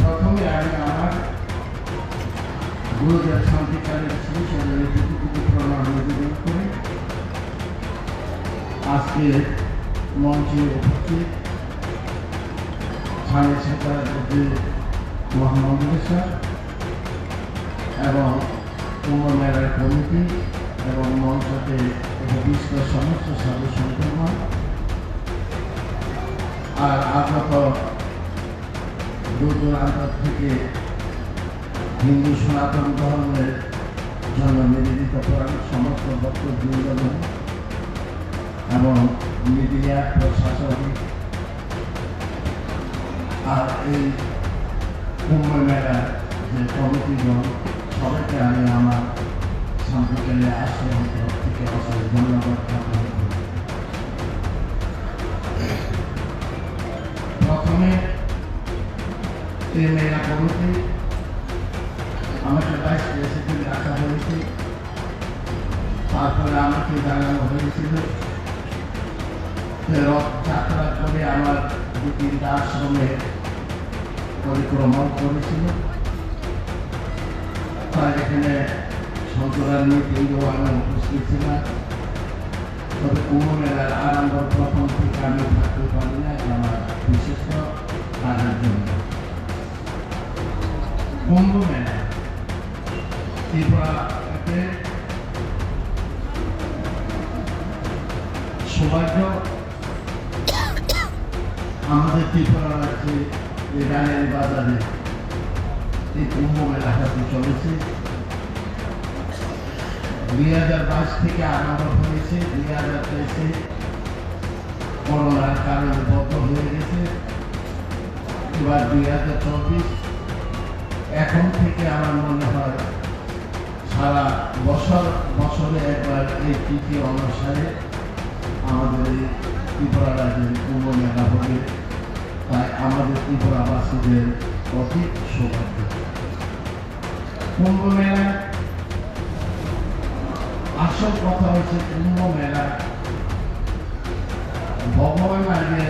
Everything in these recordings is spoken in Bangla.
প্রথমে আমি আমার গুরুদেব শান্তিকালের প্রণাম নিবেদন করি। আজকে মঞ্চে উপস্থিত স্বামী সেতারপতি মোহাম্মদ স্যার এবং কুম্ভ মেলার কমিটি এবং মঞ্চতে উপবিষ্ট সমস্ত সাধু সন্তগণ আর আগত দূর দূরান্ত থেকে হিন্দু সনাতন ধর্মের জন্য নিবেদিত করার সমস্ত ভক্তবৃন্দগণ এবং মিডিয়া প্রশাসন আর এই কুম্ভ মেলার যে কমিটিগণ সবাইকে আমি আমার শান্তিকালে আশ্রম তরফ থেকে অসংখ্য ধন্যবাদ জ্ঞাপন করি। প্রথমে এই মেলা কমিটি আমাকে ভাইস প্রেসিডেন্ট রাখা হয়েছে। তারপরে আমাকে জানানো হয়েছিল রথযাত্রা করে আমার দু তিনটা আশ্রমে পরিক্রমা করেছিল। তার এখানে সন্তরার নীতিও আমি উপস্থিত ছিলাম। তবে কুম্ভ মেলার আরম্ভ প্রথম থেকে আমি থাকতে পারি না আমার বিশেষ কাজের জন্য। কুম্ভ মেলা ত্রিপুরাতে সৌভাগ্য আমাদের ত্রিপুরা রাজ্যে রানের বাজারে এই কুম্ভ মেলা হতে চলেছে। 2022 থেকে আরম্ভ হয়েছে। 2023 করোনার কারণে বন্ধ হয়ে গেছে। এবার 2024 এখন থেকে আমার মনে হয় সারা বছরে একবার এই তিথি অনুসারে আমাদের এই ত্রিপুরা রাজ্যের কুম্ভ মেলা হবে। তাই আমাদের ত্রিপুরাবাসীদের অতি সৌভাগ্য। কুম্ভ মেলা আসল কথা হচ্ছে কুম্ভ মেলা ভগবান আগে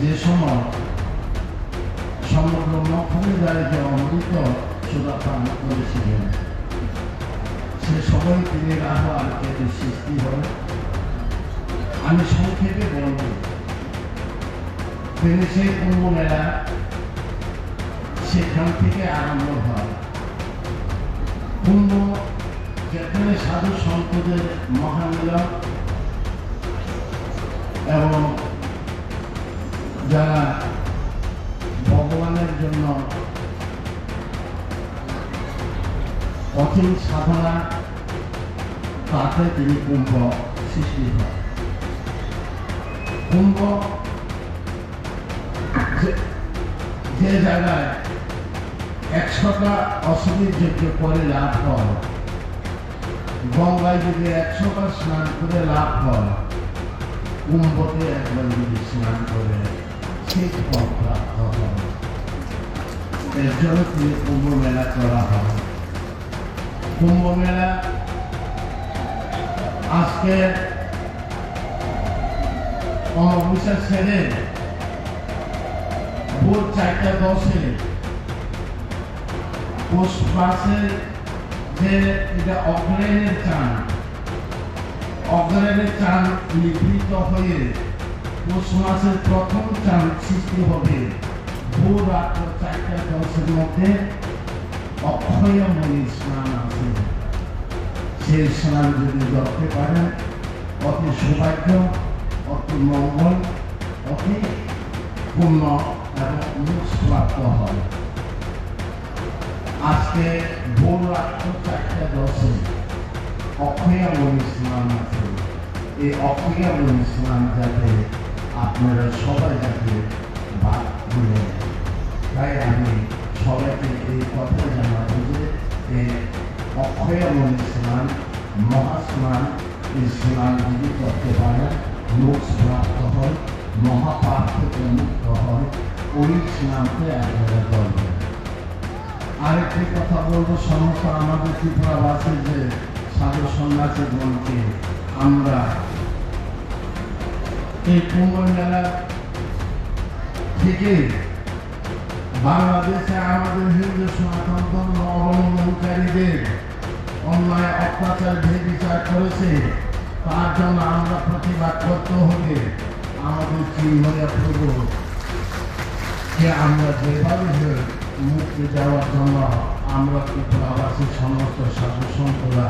যে সময় সমগ্র মক্ষণে দাঁড়িয়ে অমৃত সুধা পান করেছিলেন সে সময় তিনি রাহ আর কেটে সৃষ্টি হয়। আমি সংক্ষেপে বলব তিনি সেই কুম্ভ মেলা সেখান থেকে আরম্ভ হয়। কুম্ভ যেখানে সাধু সন্তদের মহামিলন এবং যারা ভগবানের জন্য কঠিন সাধনা তাতে তিনি কুম্ভ সৃষ্টি হয়। কুম্ভ যে জায়গায় 100টা অশ্বমেধ যজ্ঞ করে লাভ হয়, গঙ্গায় যদি 100বার স্নান করে লাভ হয়, কুম্ভতে একবার যদি স্নান করে ঠিক ফল প্রাপ্ত হয়। এর জন্য তিনি কুম্ভ মেলা করা হয়। কুম্ভ মেলা আজকে অমাবস্যা ছেড়ে ভোর 4:10 পৌষ মাসের যে এটা অগ্রহায়ণের চাঁদ, অগ্রহায়ণের চাঁদ নিভৃত হয়ে পৌষ মাসের প্রথম চাঁদ সৃষ্টি হবে ভোর রাত্র 4:10 মধ্যে। অক্ষয়মণি স্নান আছে, সেই স্নান যদি করতে পারেন অতি সৌভাগ্য, অতি মঙ্গল, অতি পূর্ণ এবং মোক্ষ প্রাপ্ত হয়। আজকে ভোর রাত্র 4:10 অক্ষয়মণি স্নান আছে। এই অক্ষয়মণি স্নান যাতে আপনারা সবাই যাতে বাদ দিলেন, তাই আমি সবাইকে এই কথা জানাবো যে এই অক্ষয়মণি স্নান মহাস্নান এই স্নান যদি করতে পারে মোক্ষ প্রাপ্ত হয়, মহাপাপ থেকে মুক্ত হয়, ওই স্নানকে আপনারা করবেন। আরেকটি কথা বলবো, সমস্ত আমাদের ত্রিপুরাবাসী যে সাধু সন্ন্যাসী গণকে আমরা এই কুম্ভ মেলা থেকে বাংলাদেশে আমাদের হিন্দু সনাতন ধর্ম অবলম্বনকারীদের অন্যায় অত্যাচার বিচার করেছে, তার জন্য আমরা প্রতিবাদ করতে হবে। আমাদের চিহ্নয়া প্রভু যে আমরা যেভাবে মুক্তি দেওয়ার জন্য আমরা ত্রিপুরাবাসী সমস্ত সাধু সন্তরা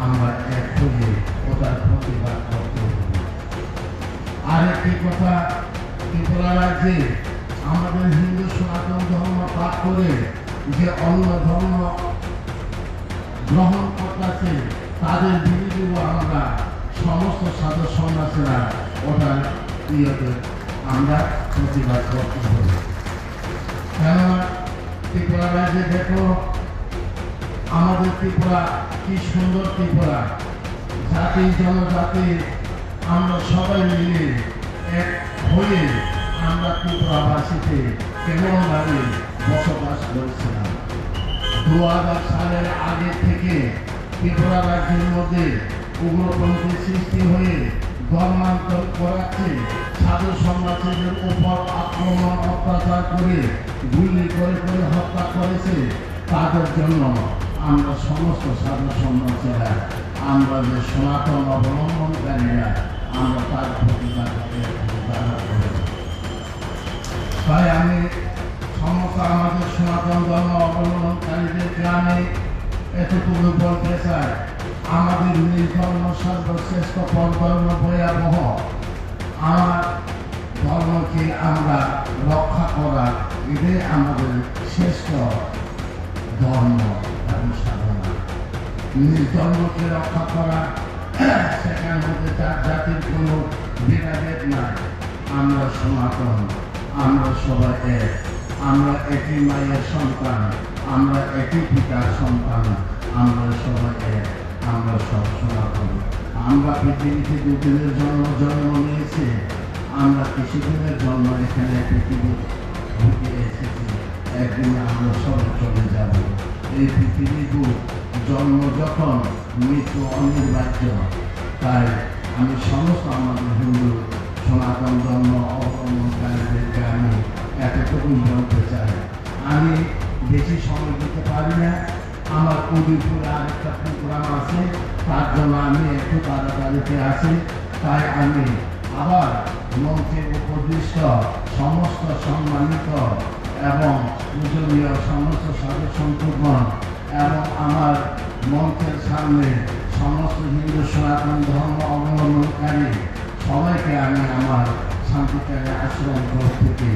আমরা এক হয়ে ওটার প্রতিবাদ করতে হবে। আরেকটি কথা, ত্রিপুরা রাজ্যে আমাদের হিন্দু সনাতন ধর্ম পাঠ করে যে অন্য ধর্ম গ্রহণ করতেছে তাদের বিরুদ্ধেও আমরা সমস্ত সাধু সন্ন্যাসীরা ওটার ইয়েতে আমরা প্রতিবাদ করতে হবে। কেননা ত্রিপুরা রাজ্যে দেখো আমাদের ত্রিপুরা কি সুন্দর ত্রিপুরা, জাতি জনজাতি আমরা সবাই মিলে এক হয়ে আমরা ত্রিপুরাবাসীতে কেমনভাবে বসবাস করছিলাম। 2000 সালের আগে থেকে ত্রিপুরা রাজ্যের মধ্যে উগ্রপন্থী সৃষ্টি হয়ে ধর্মান্তর করাচ্ছে, সাধু সন্ন্যাসীদের উপর আক্রমণ অত্যাচার করে গুলি করে করে হত্যা করেছে। তাদের জন্য আমরা সমস্ত সাধু সন্ন্যাসীরা, আমরা যে সনাতন অবলম্বনকারীরা, আমরা তার প্রতিবাদ করি। তাই আমি সমস্ত আমাদের সনাতন ধর্ম অবলম্বনকারীদেরকে আমি এতটুকু বলতে চাই, আমাদের নিজ ধর্ম সর্বশ্রেষ্ঠ, পর ধর্ম ভয়াবহ। আমার ধর্মকে আমরা রক্ষা করা, এটাই আমাদের শ্রেষ্ঠ ধর্ম এবং সাধনা। নিজ ধর্মকে রক্ষা করা, সেখান মধ্যে জাতির কোনো ভেদাভেদ নাই। আমরা সনাতন, আমরা সবাই এক, আমরা একই মায়ের সন্তান, আমরা একই পিতার সন্তান, আমরা সবাই এক, আমরা সব সনাতন। আমরা পৃথিবীতে দুদিনের জন্ম নিয়েছি, আমরা কিছুদিনের জন্য এখানে পৃথিবী ঢুকে এসেছি, একদিন আমরা সবাই চলে যাব। এই পৃথিবীর জন্ম যখন, মৃত্যু অনিবার্য। তাই আমি সমস্ত আমাদের হিন্দু সনাতন ধর্ম অবলম্বনকারীদেরকে আমি এতটুকু বলতে চাই। আমি বেশি সময় দিতে পারি না, আমার উদয়পুরে আরেকটা প্রোগ্রাম আছে, তার জন্য আমি একটু তাড়াতাড়িতে আসি। তাই আমি আবার মঞ্চে উপদিষ্ট সমস্ত সম্মানিত এবং পূজনীয় সমস্ত সাধু সন্তগণ এবং আমার মঞ্চের সামনে সমস্ত হিন্দু সনাতন ধর্ম অবলম্বনকারী সবাইকে আমি আমার শান্তিকারী আশ্রম থেকে